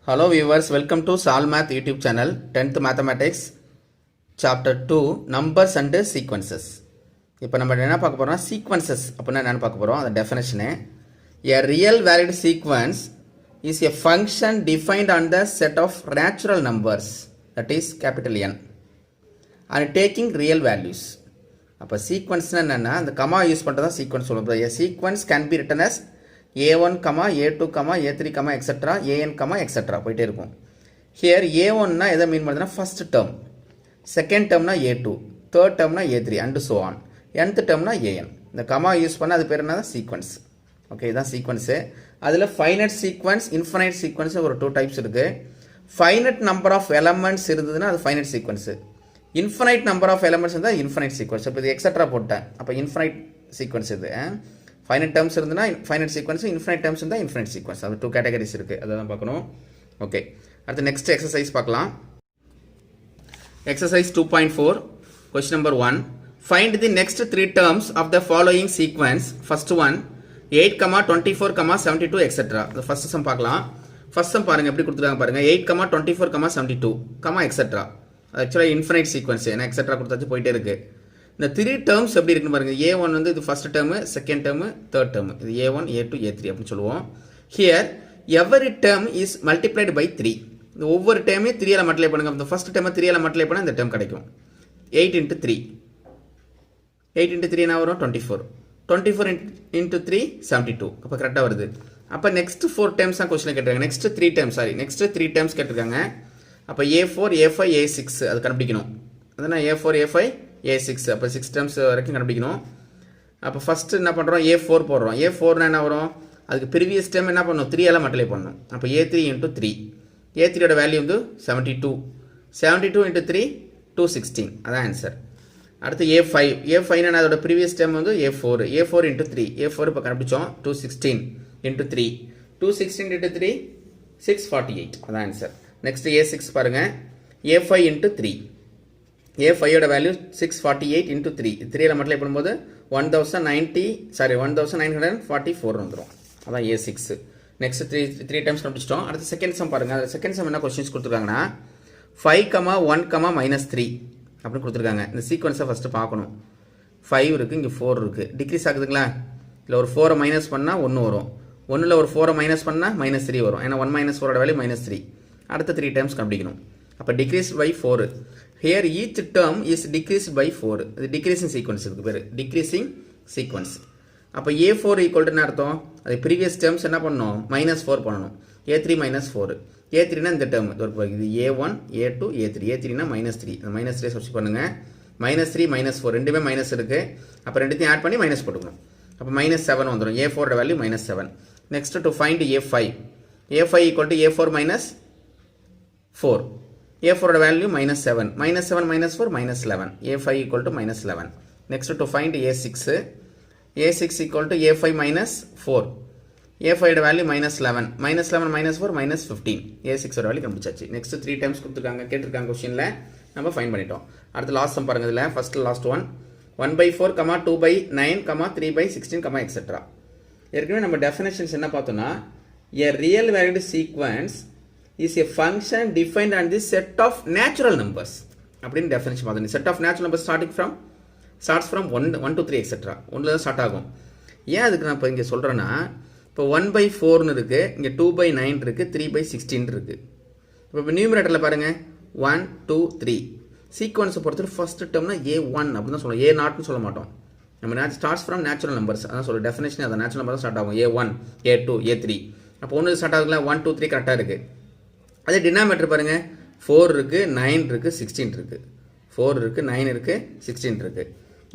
Hello viewers, welcome to Solve Math YouTube channel, 10th Mathematics, Chapter 2, Numbers and Sequences. இப்போ நம்ம என்ன பார்க்க போறோம்னா sequences அப்படினா என்னன்னு பார்க்க போறோம். அந்த definition. A real valued sequence is a function defined on the set of natural numbers, that is capital N, and taking real values. அப்ப sequence என்னன்னா அந்த கமா யூஸ் பண்றதா sequence சொல்லுவோம். A sequence can be written as a1, a2, a3, etc., an, etc. போயிட்டே இருக்கும். Here a1 னா எதை மீன் பண்ணுதுன்னா first term, second term னா a2, third term னா a3 and so on. nth term னா an. இந்த கமா யூஸ் பண்ணா அது பேர் என்னது sequence. ஓகே, இதான் sequence. அதுல finite sequence, infinite sequence ஒரு two types இருக்கு. Finite number of elements இருந்ததுன்னா அது finite sequence. Infinite number of elements இருந்தா infinite sequence. அப்ப இது etc போட்டேன். அப்ப infinite sequence இது. Finite terms இருந்தனா finite sequence, infinite terms இருந்தா infinite sequence. அது two categories இருக்கு. அதான் பார்க்கணும். ஓகே. அடுத்து next exercise பார்க்கலாம். Exercise 2.4, question number 1. Find the next three terms of the following sequence. First one 8, 24, 72, etc. The first sum பார்க்கலாம். First sum பாருங்க எப்படி கொடுத்துருக்காங்க பாருங்க. 8, 24, 72, etc. Actually infinite sequence. ஏன்னா etc கொடுத்தாச்சு போயிட்டே இருக்கு. இந்த த்ரீ டேர்ம்ஸ் எப்படி இருக்குன்னு பாருங்க. a1 வந்து இது first term, second term, third term. இது a1, a2, a3 அப்படின்னு சொல்லுவோம். Here every term is multiplied by 3. இந்த ஒவ்வொரு டேர்மையும் 3 ஆல மல்டிப்ளை பண்ணுங்க. இந்த ஃபர்ஸ்ட் டேர்மை 3 ஆல மல்டிப்ளை பண்ணா இந்த டேர்ம் கிடைக்கும். 8 into 3. 8 into 3 என்ன வரும்? 24. 24 into 3 72. அப்ப கரெக்ட்டா வருது. அப்ப நெக்ஸ்ட் 4 டேர்ம்ஸ் தான் क्वेश्चन கேட்டிருக்காங்க. Next 3 terms, sorry, next 3 terms கேட்டிருக்காங்க. அப்ப a4, a5, a6 அது கண்டுபிடிக்கணும். அதானே a4, a5, a6. அப்போ 6 டேர்ம்ஸ் வரைக்கும் கண்டுபிடிக்கணும். அப்போ ஃபர்ஸ்ட் என்ன பண்ணுறோம்? a4 போடுறோம். a4 என்ன வரும்? அதுக்கு ப்ரீவியஸ் டைம் என்ன பண்ணணும்? 3 ஆல மல்டிப்ளை பண்ணணும். அப்போ a3 into 3. a3 ஓட வேல்யூ வந்து 72. 72 into 3 216. அதான் ஆன்சர். அடுத்து a5. a5 என்ன? அதோட ப்ரீவியஸ் டைம் வந்து a4. a4 into 3. a4 இப்போ கண்டுபிடிச்சோம். 216 into 3. 216 into 3 648. அதான் ஆன்சர். நெக்ஸ்ட் a6 பாருங்க. a5 into 3. a5 ஓட வேல்யூ 648 into 3. 3 ல மல்டிப்ளை பண்ணும்போது 1944 வந்துரும். அதான் a6. நெக்ஸ்ட் 3 டைம்ஸ் கண்டுபிடிச்சிட்டோம். அடுத்து செகண்ட் சம் பாருங்க. அதுல செகண்ட் சம் என்ன क्वेश्चंस கொடுத்திருக்காங்கன்னா 5, 1, -3 அப்படி கொடுத்திருக்காங்க. இந்த சீக்வென்ஸை ஃபர்ஸ்ட் பார்க்கணும். 5 இருக்கு, இங்க 4 இருக்கு. டிக்ரீஸ் ஆகுதுங்களா? இல்ல ஒரு 4 மைனஸ் பண்ணா 1 வரும். 1ல ஒரு 4 மைனஸ் பண்ணா -3 வரும். ஏன்னா 1 - 4 ஓட வேல்யூ -3. அடுத்த 3 டைம்ஸ் கண்டுபிடிக்கணும். அப்ப degrees by 4. Here each term is decreased by 4. இது decreasing sequence இருக்கு பேரு. decreasing sequence. அப்ப a4 equal to என்ன அர்த்தம்? அது previous terms என்ன பண்ணணும்? -4 பண்ணணும். a3 -4. a3 னா இந்த term. இது a1, a2, a3. a3 னா -3. அந்த -3 சப்ஸ்டிட் பண்ணுங்க. -3, -4 ரெண்டுமே மைனஸ் இருக்கு. அப்ப ரெண்டுத்தையும் ஆட் பண்ணி மைனஸ் போட்டுக்கணும். அப்ப -7 வந்துரும். a4 ஓட value -7. Next to find a5. a5 equal to a4 -4. a4 ஓட value -7. -7 -4 -11. a5 equal to -11. Next to find a6. a6 equal to a5 -4. a5 ஓட வேல்யூ -11. -11 -4 -15. a6 ஓட வேல்யூ கண்டுபிடிச்சாச்சு. நெக்ஸ்ட் 3 டைம்ஸ் கொடுத்திருக்காங்க, கேட்டிருக்காங்க क्वेश्चनல. நம்ம ஃபைண்ட் பண்ணிட்டோம். அடுத்து லாஸ்ட் சம் பாருங்க. இதுல ஃபர்ஸ்ட் லாஸ்ட் ஒன் 1/4, 2/9, 3/16, etc. ஏற்கனவே நம்ம டெஃபினிஷன்ஸ் என்ன பார்த்தோம்னா a real valued sequence is a function defined on the set of natural numbers. அப்படின்னு டெஃபினிஷன் பார்த்தோம். set of natural numbers starts from 1 to 3 etc. 1ல தான் ஸ்டார்ட் ஆகும். ஏன் அதுக்கு நான் இப்போ இங்கே சொல்கிறேன்னா, இப்போ 1/4 இருக்கு, இங்கே 2/9 இருக்கு, 3/16 இருக்கு. இப்போ நியூமரேட்டரில் பாருங்க 1, 2, 3. சீக்வன்ஸை பொறுத்தவரை ஃபர்ஸ்ட் டேர்ம்னா a1 அப்படின்னு தான் சொல்லுவோம். a0ன்னு சொல்ல மாட்டோம். நம்ம ஸ்டார்ட்ஸ் ஃப்ரம் நேச்சுரல் நம்பர்ஸ் அதான் சொல்லுவோம். டெஃபினேஷன் அதை நேச்சுரல் நம்பர் தான் ஸ்டார்ட் ஆகும். a1, a2, a3. அப்போ 1 ஸ்டார்ட் ஆகுதுல, 1, 2, 3 கரெக்டாக இருக்கு. அதே டினாமேட்டர் பாருங்க 4 இருக்கு, 9 இருக்கு, 16 இருக்கு. 4 இருக்கு, 9 இருக்கு, 16 இருக்கு.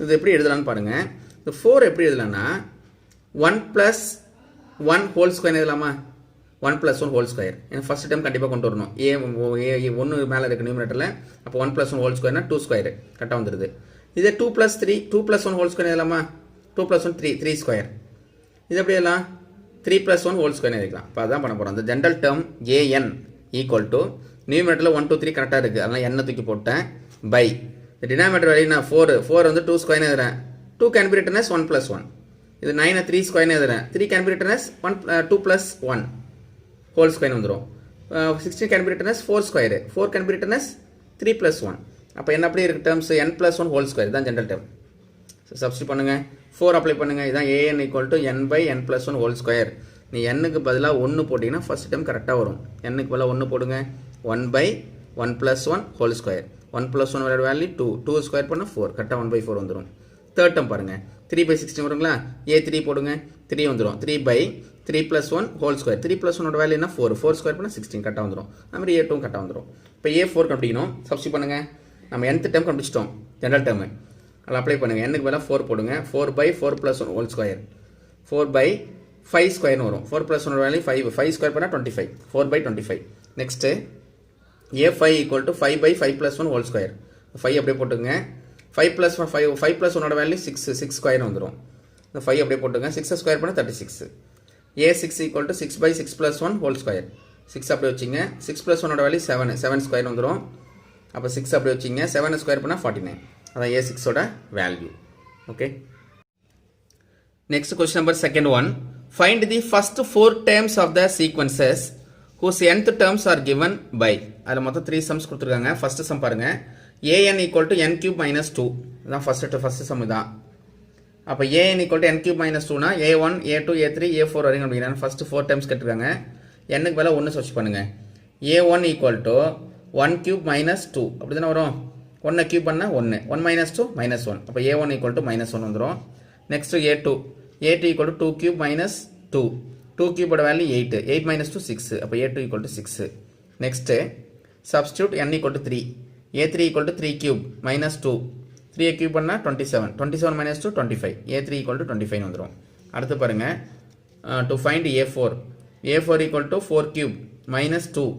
இது எப்படி எழுதலாம்னு பாருங்க. இந்த 4 எப்படி எழுதலாம்னா 1 + 1 ஹோல் ஸ்கொயர் எழுதலாமா? 1 + 1 ஹோல் ஸ்கொயர். ஏன்னா ஃபர்ஸ்ட் டைம் கண்டிப்பாக கொண்டு வரணும். a1 மேலே இருக்கு நியூமரேட்டரில். அப்போ 1 + 1 ஹோல் ஸ்கொயர்னா 2 ஸ்கொயர் கரெக்டாக வந்துடுது. இதே 2 + 3, 2 + 1 ஹோல் ஸ்கொயர் எழுதலாமா? 2 + 1 3 ஸ்கொயர். இது எப்படி எழுதலாம்? 3 + 1 ஹோல் ஸ்கொயர் எழுதிக்கலாம். இப்போ அதான் பண்ண போகிறோம். அந்த general term an equal to நியூமரேட்டரில் 1, 2, 3 கரெக்டாக இருக்குது. அதனால் என்ன தூக்கி போட்டேன் பை இந்த டினாமேட்டர் வேல்யூ நான் 4 வந்து 2 ஸ்கொயர் எழுதுறேன். 2 can be written as 1 + 1. இது 9 3 ஸ்கொயர் எழுதுறேன். 3 can be written as 2 + 1 whole square வந்துடும். 16 can be written as 4 square. 4 can be written as 3 plus 1. அப்போ என்ன அப்படி இருக்கு terms n plus 1 whole square தான் ஜென்ரல் டேர்ம். சப்ஸ்டிட் பண்ணுங்க 4 அப்ளை பண்ணுங்க. இதான் an equal to n by n plus 1 whole square. நீ n-க்கு பதிலாக 1 போட்டிங்கன்னா ஃபர்ஸ்ட் டைம் கரெக்டாக வரும். n-க்கு பதிலாக 1 போடுங்க. 1 by 1 plus 1 whole square. 1 plus 1 வர வேல்யூ 2. 2 ஸ்கொயர் பண்ணால் 4. கரெக்டாக 1 by 4 வந்துடும். தேர்ட் டேர்ம் பாருங்க. 3 by 16 வருங்களா? a3 போடுங்க. 3 வந்துடும். 3 by 3 plus 1 whole square. 3 plus 1 ஓட வேல்யூ என்ன 4. 4 ஸ்கொயர் பண்ணால் 16 கரெக்டாக வந்துடும். அது மாதிரி a2 கரெக்டாக வந்துடும். இப்போ a4 கண்டுபிடிக்கணும். சப்ஸ்டிட் பண்ணுங்க. நம்ம nth டேர்ம் கண்டுபிடிச்சிட்டோம் ஜென்ரல் டேர்மு. அதில் அப்ளை பண்ணுங்க. n-க்கு பதிலாக 4 போடுங்க. 4 by 4 plus 1 whole square. 4 by 5 ஸ்கொயர்னு வரும். 4 plus 1 வேல்யூ 5. 5 ஸ்கொயர் பண்ணால் 25. 4 by 25. Next a5 equal to 5 by 5 plus 1 whole square. 5 அப்படியே போட்டுங்க. 5 plus 1 5 plus 1 ஓட வேல்யூ 6. 6 ஸ்கொயர்னு வந்துடும். இந்த 5 அப்படியே போட்டுங்க. 6 ஸ்கொயர் பண்ணால் 36. a6 equal to 6 by 6 plus 1 whole square. 6 அப்படியே வச்சிங்க. 6 plus 1 ஓட வேல்யூ 7. 7 ஸ்கொயர் வந்துடும். அப்போ 6 அப்படியே வச்சிங்க. 7 ஸ்கொயர் பண்ணால் 49. அதான் a6 ஓட value. Okay. Next question number second one. Find the first 4 terms of the sequences whose nth terms are given by. அதில் மொத்தம் 3 sums கொடுத்துருக்காங்க. ஃபர்ஸ்ட் சம் பாருங்க. an equal to n cube minus 2. இதான் first sum இதான். அப்போ an equal to n cube minus 2னா a1 a2 a3 a4 வரைக்கும் அப்படிங்கிறாங்க. First 4 terms கேட்டிருக்காங்க. n-க்கு பதிலாக 1 சர்ச் பண்ணுங்க. a1 equal to 1 cube minus 2 அப்படி தானே வரும். 1 cube பண்ணால் 1. 1 minus 2 minus 1. அப்போ a1 equal to minus 1 வந்துடும். Next a2 equal to 2 cube minus 2. 2 cube ஓட வேல்யூ 8. 8 minus 2 6. அப்போ a2 equal to 6. Next substitute n equal to 3. a3 equal to 3 cube minus 2. 3 cube பண்ணால் 27. 27 minus 2 25. a3 equal to 25 வந்துடும். அடுத்து பாருங்க. To find a4. a4 equal to 4 cube minus 2.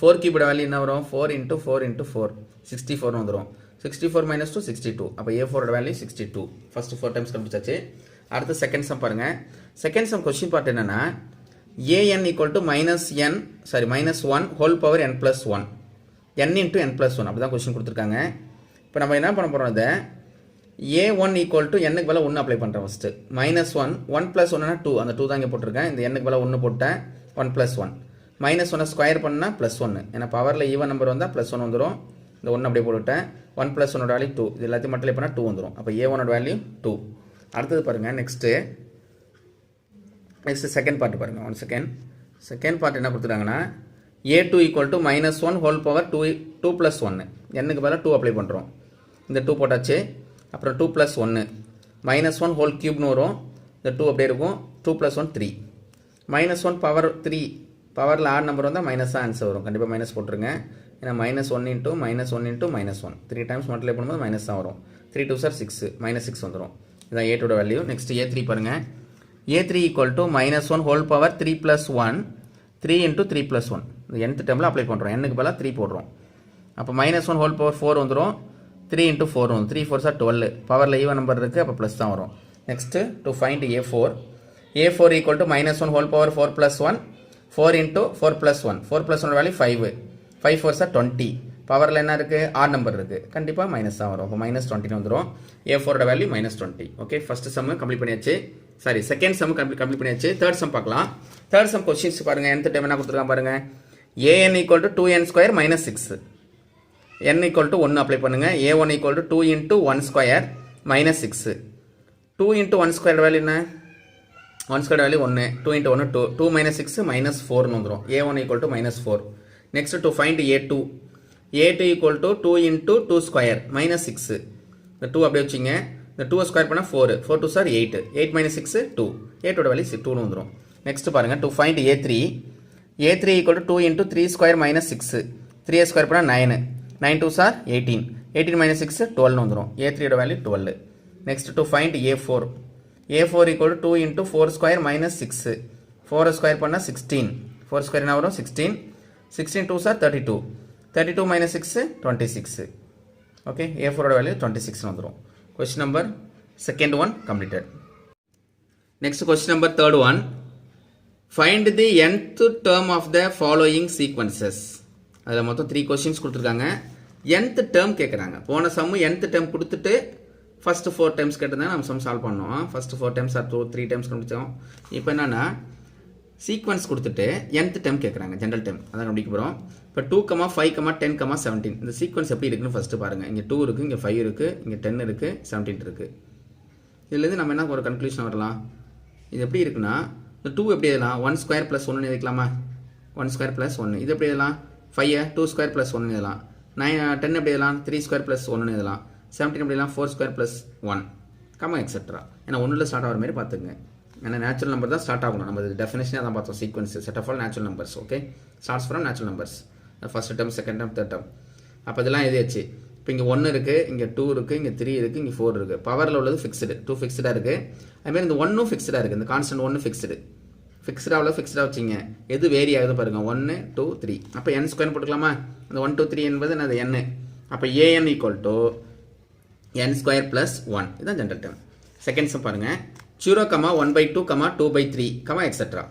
4 cube ஓட value என்ன வரும்? 4 into 4 into 4. 64 வந்துடும். 64 minus 2 62. அப்போ a4 ஓட வேல்யூ 62. ஃபர்ஸ்ட் 4 டைம்ஸ் கண்டுபிடிச்சாச்சு. அடுத்து செகண்ட் சம் பாருங்க. செகண்ட் சம் கொஸ்டின் பார்ட் என்னன்னா an equal to minus 1 whole power n plus 1. n into n plus 1 அப்படி தான் கொஸ்டின் கொடுத்துருக்காங்க. இப்போ நம்ம என்ன பண்ண போகிறோம் இதை a1 equal to n-க்கு பதிலாக 1 அப்ளை பண்ணுறோம் ஃபஸ்ட்டு. minus 1 1 plus 1னா 2. அந்த 2 தான் இங்கே போட்டிருக்கேன். இந்த n-க்கு பதிலாக 1 போட்டேன். 1 plus 1 minus 1 ஸ்கொயர் பண்ணால் ப்ளஸ் 1. ஏன்னா பவரில் ஈவன் நம்பர் வந்தால் ப்ளஸ் 1 வந்துடும். இந்த 1 அப்படியே போட்டுவிட்டேன். 1 plus 1 வேல்யூ 2. இது எல்லாத்தையும் மல்டிப்ளை பண்ணால் 2 வந்துடும். அப்போ a1 வேல்யூ 2. அடுத்தது பாருங்கள். நெக்ஸ்ட் செகண்ட் பார்ட் பாருங்கள். 1 செகண்ட். செகண்ட் பார்ட் என்ன கொடுத்துட்டாங்கன்னா a2 equal to minus 1 whole power 2 plus 1. n-க்கு பதிலாக 2 அப்ளை பண்ணுறோம். இந்த 2 போட்டாச்சு. அப்புறம் 2 plus 1 minus 1 whole cubeனு வரும். இந்த 2 அப்படியே இருக்கும். 2 plus 1 3. minus 1 power 3. பவரில் ஆட் நம்பர் வந்தால் மைனஸாக ஆன்சர் வரும். கண்டிப்பாக மைனஸ் போட்டுருங்க. ஏன்னா minus 1 into minus 1 into minus 1. 3 times multiply பண்ணும்போது மைனஸ் தான் வரும். 3 2s are 6. minus 6 வந்துடும். இதான் a2 வேல்யூ. நெக்ஸ்ட் a3 பாருங்கள். a3 equal to minus 1 whole power 3 plus 1. 3 into 3 plus 1. இந்த nth டேர்மில் அப்ளை பண்ணுறோம். n-க்கு பதிலாக 3 போடுறோம். அப்போ minus 1 whole power 4 வந்துடும். 3 into 4 வரும். 3 4s are 12. பவரில் ஈவன் நம்பர் இருக்குது. அப்போ ப்ளஸ் தான் வரும். Next to find a4. a4 equal to minus 1 whole power 4 plus 1. 4 into 4 plus 1. 4 plus 1 value 5. 5 4s are 20. பவரில் என்ன இருக்குது? ஆட் நம்பர் இருக்குது. கண்டிப்பாக மைனஸ் தான் வரும். அப்போ minus 20 வந்துடும். a4 value minus 20. Okay. First sum complete பண்ணியாச்சு. சாரி செகண்ட் சம் கம்ப்ளீட் பண்ணியாச்சு. தேர்ட் சம் பார்க்கலாம். தேர்ட் சம் கொஸ்டின்ஸ் பாருங்க. nth டைம் என்ன கொடுத்துருக்காங்க பாருங்க. an equal to 2n square minus 6. n equal to 1 apply பண்ணுங்க. a1 equal to 2 into 1 square minus 6. 2 into 1 square value என்ன? 1 square value 1. 2 into 1 2. 2 minus 6 minus 4 வந்துடும். a1 equal to minus 4. next to find a2. a2 equal to 2 into 2 square minus 6. இந்த 2 அப்படியே வச்சிங்க. இந்த 2 square பண்ணால் 4. 4 2s are 8. 8 minus 6 2. a2 value 2 வந்துடும். Next பாருங்க. to find a3. a3 equal to 2 into 3 square minus 6. 3 square பண்ணால் 9. 9 2s are 18. 18 minus 6 12 வந்துடும். a3 value 12. Next to find a4. a4 equal to 2 into 4 square minus 6. 4 square பண்ணால் 16. 4 square என்ன வரும்? 16. 16 2s are 32. 32 minus 6 26. Okay. a4 value 26 வந்துடும். Question number second one completed. Next question number third one. Find the nth term of the following sequences. அதில் மொத்தம் 3 questions கொடுத்துருக்காங்க. nth term கேட்குறாங்க. போன சம்மு nth term கொடுத்துட்டு ஃபர்ஸ்ட் 4 டைம்ஸ் கேட்டிருந்தாங்க. நம்ம some solve பண்ணோம். ஃபர்ஸ்ட் 4 டைம்ஸ் ஆர் 3 டைம்ஸ் கண்டுபிடிச்சோம். இப்போ என்னன்னா சீக்வன்ஸ் கொடுத்துட்டு nth டேர்ம் கேட்குறாங்க ஜென்ரல் டேர்ம் அதான் கண்டுபிடிக்க போகிறோம். இப்போ 2, 5, 10, 17 இந்த சீக்வன்ஸ் எப்படி இருக்குன்னு ஃபஸ்ட்டு பாருங்கள். இங்கே 2 இருக்குது, இங்கே 5 இருக்குது, இங்கே 10 இருக்குது, 17 இருக்குது. இதுலேருந்து நம்ம என்ன ஒரு கன்க்ளூஷன் வரலாம். இது எப்படி இருக்குன்னா இந்த 2 எப்படி எழுதலாம் 1 ஸ்கொயர் ப்ளஸ் 1 எழுதிக்கலாமா 1 ஸ்கொயர் ப்ளஸ் 1. இது எப்படி எழுதலாம் 5 2 ஸ்கொயர் ப்ளஸ் 1 எழுதலாம். 10 எப்படி எழுதலாம் 3 ஸ்கொயர் ப்ளஸ் 1 எழுதலாம். 17 எப்படி எழுதலாம் 4 ஸ்கொயர் ப்ளஸ் 1 கமா எக்ஸெட்ரா. ஏன்னா ஒன்றில் ஸ்டார்ட் ஆகிற மாதிரி பார்த்துங்க. ஏன்னா நேச்சுரல் நம்பர் தான் ஸ்டார்ட் ஆகணும். நம்ம டெஃபினேஷனாக தான் பார்த்தோம். Sequence set of all natural numbers. Okay starts from natural numbers. First term second term third term. அப்போ இதெல்லாம் எழுதியாச்சு. இப்போ இங்கே 1 இருக்குது, இங்கே 2 இருக்குது, இங்கே 3 இருக்குது, இங்கே 4 இருக்குது. பவரில் உள்ளது ஃபிக்ஸ்டு 2 ஃபிக்ஸ்டாக இருக்குது. அதுமாதிரி இந்த 1 ஃபிக்ஸ்டாக இருக்குது. இந்த கான்ஸ்டன்ட் 1 ஃபிக்ஸ்டாக உள்ள ஃபிக்ஸ்டாக வச்சிங்க. எது வேரி ஆகுது பாருங்கள் 1 2 3. அப்போ n ஸ்கொயர் போட்டுக்கலாமா. அந்த 1 2 3 என்பது என்னது n. அப்போ an equal to n square plus 1 இதுதான் ஜென்ரல் டேர்ம். செகண்ட் சம் பாருங்கள் 0, 1/2, 2/3, எக்ஸெட்ரா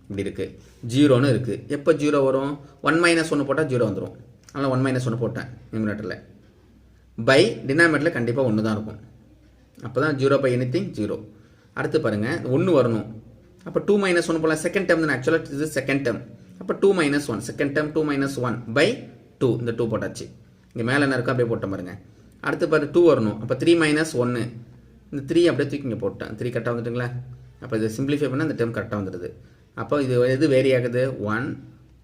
இப்படி இருக்குது. 0ன்னு இருக்குது. எப்போ 0 வரும் 1 - 1 போட்டால் 0 வந்துடும். அதனால் 1 - 1 போட்டேன் நியூமரேட்டரில். பை டினாமினேட்டரில் கண்டிப்பாக 1 தான் இருக்கும். அப்போ தான் 0/anything 0. அடுத்து பாருங்கள் 1 வரணும். அப்போ 2 - 1 போகலாம். செகண்ட் டேர்ம் தான் ஆக்சுவலாக இது செகண்ட் டேர்ம். அப்போ 2 - 1 செகண்ட் டேர்ம் 2 - 1/2 இந்த 2 போட்டாச்சு. இங்கே மேலே என்ன இருக்கோ அப்படியே போட்டேன் பாருங்கள். அடுத்து பாரு 2 வரணும். அப்போ 3 - 1 இந்த 3 அப்படியே தூக்கி இங்கே போட்டேன். 3 கரெக்டாக வந்துட்டுங்களா. அப்போ இது சிம்பிளிஃபை பண்ணால் இந்த டேர்ம் கரெக்டாக வந்துடுது. அப்போ இது எது வேரி ஆகுது 1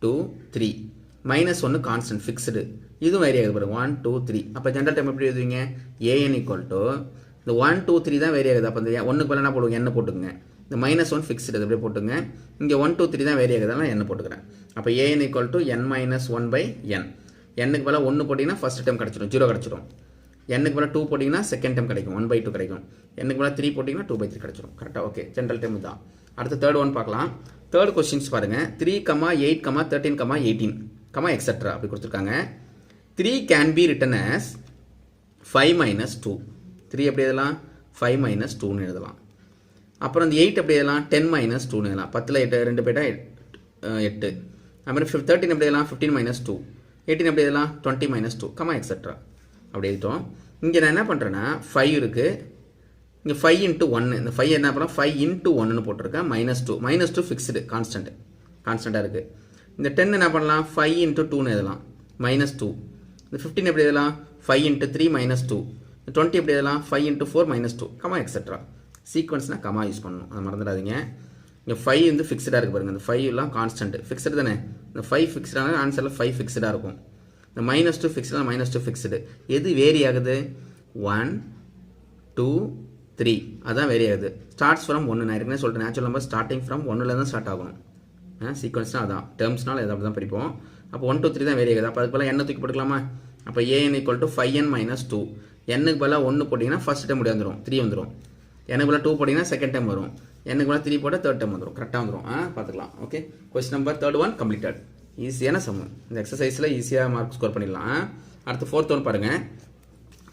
2 3 -1 கான்ஸ்டன்ட் ஃபிக்ஸ்டு இதுவும் வேரி ஆகுது பாருங்க 1 2 3. அப்போ ஜென்ரல் டேர்ம் எப்படி எழுதுவீங்க an ஈக்குவல் டு இந்த 1 2 3 தான் வேரி ஆகுது. அப்போ இந்த 1க்கு பதிலா என்ன போடுவோங்க n போட்டுங்க. இந்த -1 ஃபிக்ஸ்டு அது அப்படியே போட்டுங்க. இங்கே 1 2 3 தான் வேரி ஆகுது அதனால் n போட்டுக்கிறேன். அப்போ an equal to n - 1/n. n-க்கு பதிலாக 1 போட்டிங்கன்னா ஃபஸ்ட் டேர்ம் கிடச்சிடும் 0 கிடச்சிடும். n-க்கு பதிலாக 2 போட்டிங்கன்னா செகண்ட் டேர்ம் கிடைக்கும் 1/2 கிடைக்கும். n-க்கு பதிலாக 3 போட்டிங்கன்னா 2/3 கிடச்சிடும். கரெக்டாக ஓகே ஜென்ரல் டேர்ம் தான். அடுத்து தேர்ட் ஒன் பார்க்கலாம். தேர்ட் கொஸ்டின்ஸ் பாருங்கள் 3, 8, 13, 18, எக்ஸெட்ரா அப்படி கொடுத்துருக்காங்க. 3 கேன் பி ரிட்டன் as 5 - 2. 3 எப்படி எழுதலாம் 5 - 2ன்னு எழுதலாம். அப்புறம் இந்த 8 எப்படி எழுதலாம் 10 - 2ன்னு எழுதலாம். 10ல் 8 2 போயிட்டா 8. அப்புறம் 13 எப்படி எழுதலாம் 15 - 2. 18 எப்படி எழுதலாம் 20 - 2 எக்ஸெட்ரா அப்படி எழுதிட்டோம். இங்கே நான் என்ன பண்ணுறேன்னா 5 இருக்குது. இங்கே 5 × 1 இந்த 5 என்ன பண்ணலாம் 5 × 1ன்னு போட்டிருக்கேன் -2 -2 ஃபிக்ஸ்டு கான்ஸ்டண்ட்டாக இருக்குது. இந்த 10 என்ன பண்ணலாம் 5 × 2ன்னு எழுதலாம் -2. இந்த 15 எப்படி எழுதலாம் 5 × 3 -2. இந்த 20 எப்படி எழுதலாம் 5 × 4 -2 எக்ஸெட்ரா. சீக்வன்ஸ்னால் கமா யூஸ் பண்ணணும் அதை மறந்துடாதீங்க. இங்கே 5 வந்து ஃபிக்ஸ்டாக இருக்குது பாருங்கள். இந்த 5 எல்லாம் கான்ஸ்டன்ட் ஃபிக்ஸ்டு தானே. இந்த 5 ஃபிக்ஸ்டான ஆன்சரில் 5 ஃபிக்ஸ்டாக இருக்கும். இந்த -2 ஃபிக்ஸ்டு -2 ஃபிக்ஸ்டு எது வேரி ஆகுது 1 2 3 அதான் வேரி ஆகுது. ஸ்டார்ட்ஸ் ஃப்ரம் 1 நான் ஏற்கனவே சொல்லிட்டேன். நேச்சுரல் நம்பர் ஸ்டார்டிங் ஃப்ரம் 1ல் தான் ஸ்டார்ட் ஆகணும். சீக்வன்ஸ்னால் அதான் டேர்ம்ஸ்னால் எதாவது தான் படிப்போம். அப்போ 1 2 3 தான் வேரி ஆகுது. அப்போ அதுக்கு பதிலாக என்ன தூக்கி போட்டுக்கலாமா. அப்போ an ஈக்குவல் டு 5n - 2. n-க்கு பதிலாக 1 போட்டிங்கன்னா ஃபஸ்ட் டைம் முடியாது வந்துடும் 3 வந்துடும். n-க்கு பதிலாக 2 போட்டிங்கன்னா செகண்ட் டைம் வரும். n-க்கு பதிலாக 3 போட்டால் தேர்ட் டைம் வந்துடும். கரெக்டாக வந்துடும். பார்த்துக்கலாம். Okay question number third one completed. ஈஸியான சம்மு. இந்த எக்ஸசைஸில் ஈஸியாக மார்க் ஸ்கோர் பண்ணிடலாம். அடுத்து ஃபோர்த் ஒன் பாருங்கள்.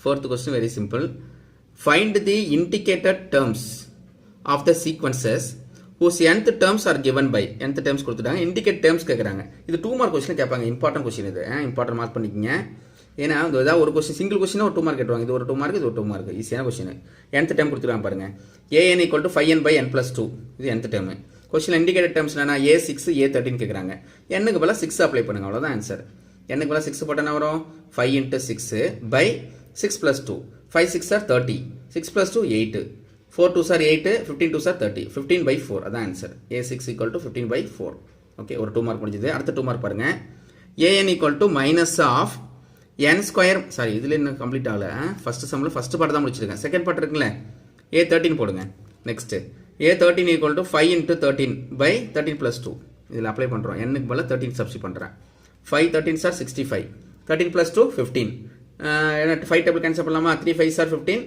Fourth question very simple. Find the indicated terms of the sequences whose nth terms are given by nth terms கொடுத்துட்டாங்க. இண்டிகேட் டேர்ம்ஸ் கேட்குறாங்க. இது 2 மார்க் கொஸ்டின் கேட்பாங்க. இம்பார்ட்டன்ட் கொஸ்டின் இது. இம்பார்ட்டன்ட் மார்க் பண்ணிக்கோங்க. ஏன்னா ஏதாவது ஒரு கொஸ்டின் சிங்கிள் கொஸ்டின் ஒரு 2 மார்க் கேட்டுவாங்க. இது ஒரு 2 மார்க் இது ஒரு 2 மார்க். ஈஸியான கொஸ்டின். nth term கொடுத்துருக்காங்க பாருங்க. an ஈக்குவல் டு 5n/n+2 இது nth term. Question indicated terms என்னன்னா a6 a13 கேட்குறாங்க. n-க்கு பதிலாக 6 அப்ளை பண்ணுங்க. அவ்வளோதான் ஆன்சர். n-க்கு பதிலாக 6 போட்டால் என்ன வரும் 5 × 6 by 6 + 2. 5 6 are 30. 6 + 2 8. 4 2s are 8. 15 2s are 30. 15/4 அதான் answer. a6 equal to 15/4. Okay ஒரு 2 மார்க் முடிஞ்சது. அடுத்த 2 மார்க் பாருங்க. an equal to -n². Sorry இதில் இன்னும் கம்ப்ளீட் ஆகலை. ஃபர்ஸ்ட் சம்மில் ஃபர்ஸ்ட் பார்ட் தான் முடிச்சிருக்கேன். செகண்ட் பார்ட் இருக்குல்ல a13 போடுங்க. Next a13 equal to 5 × 13 by 13 + 2. இதில் அப்ளை பண்ணுறோம். n-க்கு பதிலாக 13 சப்ஸ்டிட் பண்ணுறேன். 5 13s are 65. 13 + 2 15. 5 டேபிள் கேன்சல் பண்ணலாமா. 3 5s are 15.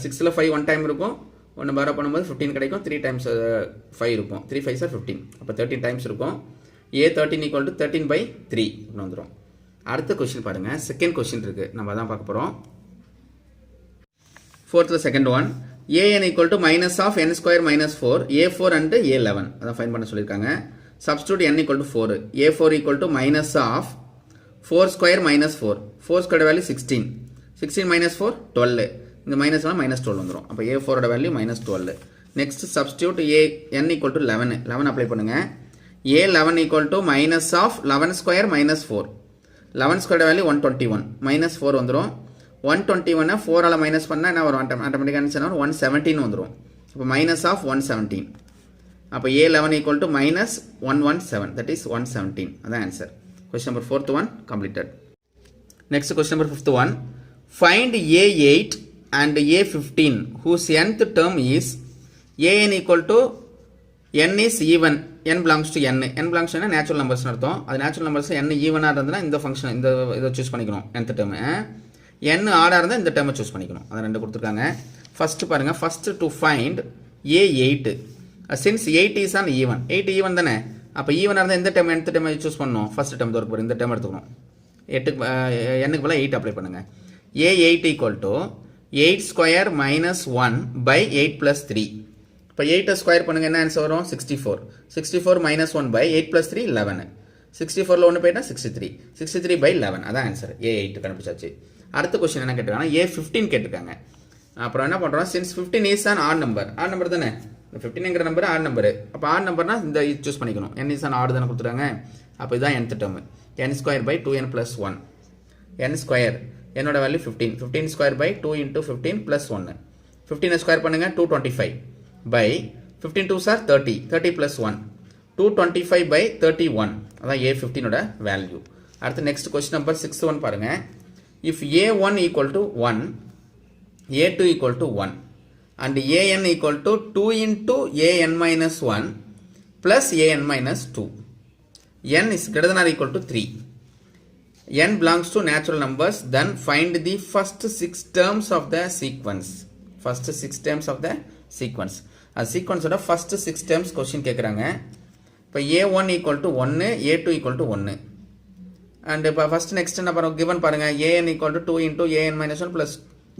6ல் 5 1 டைம் இருக்கும். 1 பாரா பண்ணும்போது 15 கிடைக்கும். 3 டைம்ஸ் 5 இருக்கும். 3 5s are 15. அப்போ 13 டைம்ஸ் இருக்கும். a13 ஈக்குவல் டு 13/3 அப்படின்னு வந்துடும். அடுத்த கொஸ்டின் பாருங்கள். செகண்ட் கொஸ்டின் இருக்குது. நம்ம அதான் பார்க்க போகிறோம். ஃபோர்த்தில் second one. an equal to -n² - 4 a4 and a11 அதான் ஃபைன் பண்ண சொல்லியிருக்காங்க. Substitute n equal to 4. a4 equal to -4² - 4. 4² value 16. 16 - 4 12. இந்த மைனஸ்லாம் -12 வந்துடும். அப்போ a4 value -12. Next substitute n equal to 11 apply பண்ணுங்கள். A11 equal to minus of 11 square minus 4. 11 square value 121. Minus 4 வந்துரும். 121 4 ஆல minus பண்ணா என்ன வரும்? ஆட்டோமேட்டிக்கா ஆன்சர் வரும் 117 வந்துரும். அப்ப minus of 117. அப்ப A11 equal to minus 117. That is 117. அதான் answer. Question number 4th one completed. Next question number 5th one. Find A8 and A15 whose nth term is an equal to n is even. n belongs to n. n belongs to natural numbers அர்த்தம். அது natural numbers n ஈவனா இருந்ததுனா இந்த function இந்த இத choose பண்ணிக்கணும் nth term. n ஆடா இருந்தா இந்த டேர்மை சூஸ் பண்ணிக்கணும். அத ரெண்டு கொடுத்திருக்காங்க. ஃபர்ஸ்ட் பாருங்க, first to find a8. since 8 is an even. 8 even தானே. அப்ப ஈவனா இருந்தா இந்த டேர்ம் nth டேர்மை சூஸ் பண்ணனும். ஃபர்ஸ்ட் டேர்ம் தோர்க்கு போற இந்த டேர்ம் எடுத்துக்கணும். 8 n க்கு பதிலா 8 அப்ளை பண்ணுங்க. a8 equal to 8 square minus 1 by 8 plus 3. இப்போ 8 ஸ்கொயர் பண்ணுங்க, என்ன ஆன்சர் வரும்? 64. 64 minus 1 by 8 plus 3 11. 64ல 1 போய்ட்டா 63. 63 by 11 அதான் ஆன்சர். A8 கண்டுபிடிச்சாச்சு. அடுத்த क्वेश्चन என்ன கேட்டிருக்காங்க? A15 கேட்டிருக்காங்க. அப்புறம் என்ன பண்றோம்? since 15 is an odd number. odd number தானே. 15ங்கற நம்பர் odd number. அப்ப odd numberனா இந்த சூஸ் பண்ணிக்கணும். n is an odd தான கொடுத்துறாங்க. அப்ப இதான் nth term. n square by 2n plus 1. n square என்னோட value 15. 15 square by 2 into 15 plus 1. 15 square பண்ணுங்க 225 by 15 2s are 30. 30 plus 1. 225 by 31. அதான் A15 ஓட வேல்யூ. அடுத்து next question number 6 one பாருங்க. If A1 equal to 1, A2 equal to 1 and AN equal to 2 into AN minus 1 plus AN minus 2. n is greater than or equal to 3. n belongs to natural numbers, then find the first 6 terms of the sequence. First 6 terms of the sequence. A sequence ஓட first 6 terms question கேக்குறாங்க. இப்போ A1 equal to 1, A2 equal to 1. And இப்போ first next என்ன பாருங்க, given பாருங்க, AN equal to 2 into AN minus 1 plus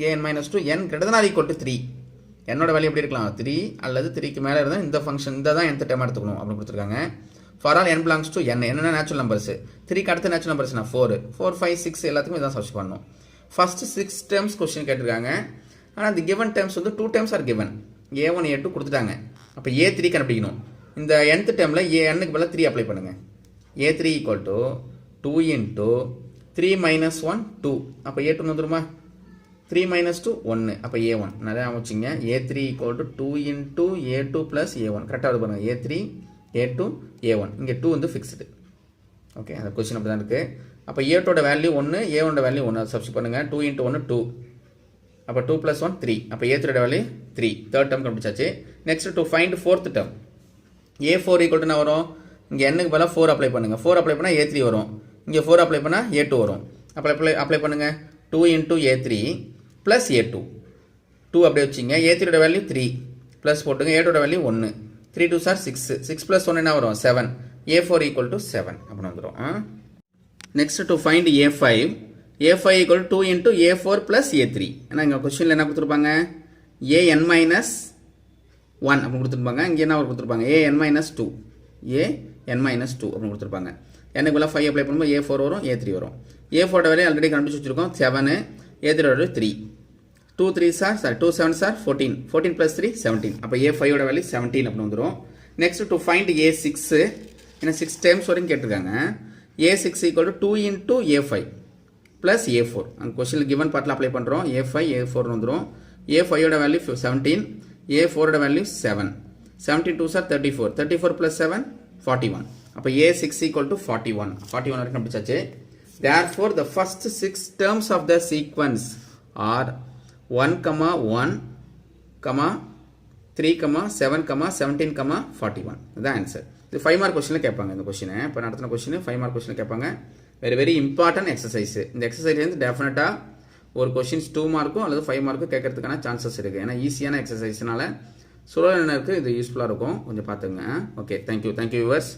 AN minus 2, n greater than or equal to 3. என்னோட value எப்படி இருக்கலாம்? 3 அல்லது 3க்கு மேல இருந்தா இந்த ஃபங்க்ஷன் இந்த தான் nth டேர்ம் எடுத்துக்கணும் அப்படி கொடுத்திருக்காங்க. For all n belongs to n. என்னன்னா natural numbers. 3க்கு அடுத்த natural numbers என்ன? 4. 4 5 6 எல்லாத்துக்கும் இதான் சப்ஸ்டிட் பண்ணனும். First 6 terms question கேட்டிருக்காங்க. ஆனா the given terms வந்து 2 terms are given. A1 A2 கொடுத்துட்டாங்க. அப்ப A3 கண்டுபிடிக்கணும். இந்த nth டேர்ம்ல n க்கு பதிலா 3 அப்ளை பண்ணுங்க. A3 equal to 2 into 3 minus 1 2. அப்ப A2 வந்துருமா? 3 minus 2 1. அப்ப A1. நல்லா ஆவச்சிங்க. A3 equal to 2 into A2 plus A1. கரெக்ட்டா வருது பாருங்க. A3 A2 A1. இங்க 2 வந்து ஃபிக்ஸ்டு. ஓகே, அந்த क्वेश्चन அப்படி தான் இருக்கு. அப்ப A2 ஓட வேல்யூ 1, A1 ஓட வேல்யூ 1. சப்ஸ்டிட் பண்ணுங்க. 2 into 1 2. அப்ப 2 plus 1 3. அப்ப A3 ஓட வேல்யூ 3. தேர்ட் டேர்ம் கண்டுபிடிச்சாச்சு. Next to find fourth term. A4 equal to என்ன வரும்? இங்க n க்கு பதிலா 4 அப்ளை பண்ணுங்க. 4 அப்ளை பண்ணா A3 வரும். இங்க 4 அப்ளை பண்ணா A2 வரும். அப்ளை பண்ணுங்க. 2 into A3 plus A2. 2 அப்படியே வச்சீங்க. A3 ஓட வேல்யூ 3 பிளஸ் போட்டுங்க. A2 ஓட வேல்யூ 1. 3 2s are 6. 6 plus 1 என்ன வரும்? 7. A4 equal to 7 அப்படி வந்துரும். Next to find A5. A5 equal to 2 into A4 plus A3. ஏன்னா இங்க क्वेश्चनல என்ன கொடுத்திருப்பாங்க? AN minus 1 அப்படி கொடுத்திருப்பாங்க. இங்க என்ன கொடுத்திருப்பாங்க? AN minus 2. AN minus 2 அப்படி கொடுத்திருப்பாங்க. n க்கு பதிலா 5 அப்ளை பண்ணும்போது A4 வரும், A3 வரும். A4 ஓட வேல்யூ ஆல்ரெடி கண்டுபிடிச்சு வச்சிருக்கோம் 7. A3 ஓட 3. 2 3s are 2 7s are 14. 14 plus 3 17. அப்ப A5 ஓட வேல்யூ 17 அப்படி வந்துரும். Next to find A6. என்ன 6 டைம்ஸ் வரைக்கும் கேட்டிருக்காங்க. A6 equal to 2 into A5 plus A4. அந்த क्वेश्चनல given பார்ட்ல அப்ளை பண்றோம். A5 A4 வந்துரும். A5 ஓட வேல்யூ 17. A4 ஓட வேல்யூ 7. 17 2s are 34. 34 plus 7 41. அப்ப A6 equal to 41. 41 வரைக்கும் கண்டுபிடிச்சாச்சு. Therefore the first 6 terms of the sequence are 1, 1, 3, 7, 17, 41. இதுதான் ஆன்சர். இது 5 மார்க் क्वेश्चनல கேட்பாங்க இந்த क्वेश्चन. இப்போ நடத்தின क्वेश्चन 5 மார்க் क्वेश्चन கேட்பாங்க. Very important exercise. இந்த எக்ஸசைஸ் வந்து டெஃபினட்டா ஒரு क्वेश्चंस 2 மார்க்கும் அல்லது 5 மார்க்கும் கேட்கறதுக்கான சான்சஸ் இருக்கு. ஏன்னா ஈஸியான எக்ஸசைஸ்னால சுழலனருக்கு இது யூஸ்ஃபுல்லா இருக்கும். கொஞ்சம் பாத்துங்க. Okay, thank you viewers.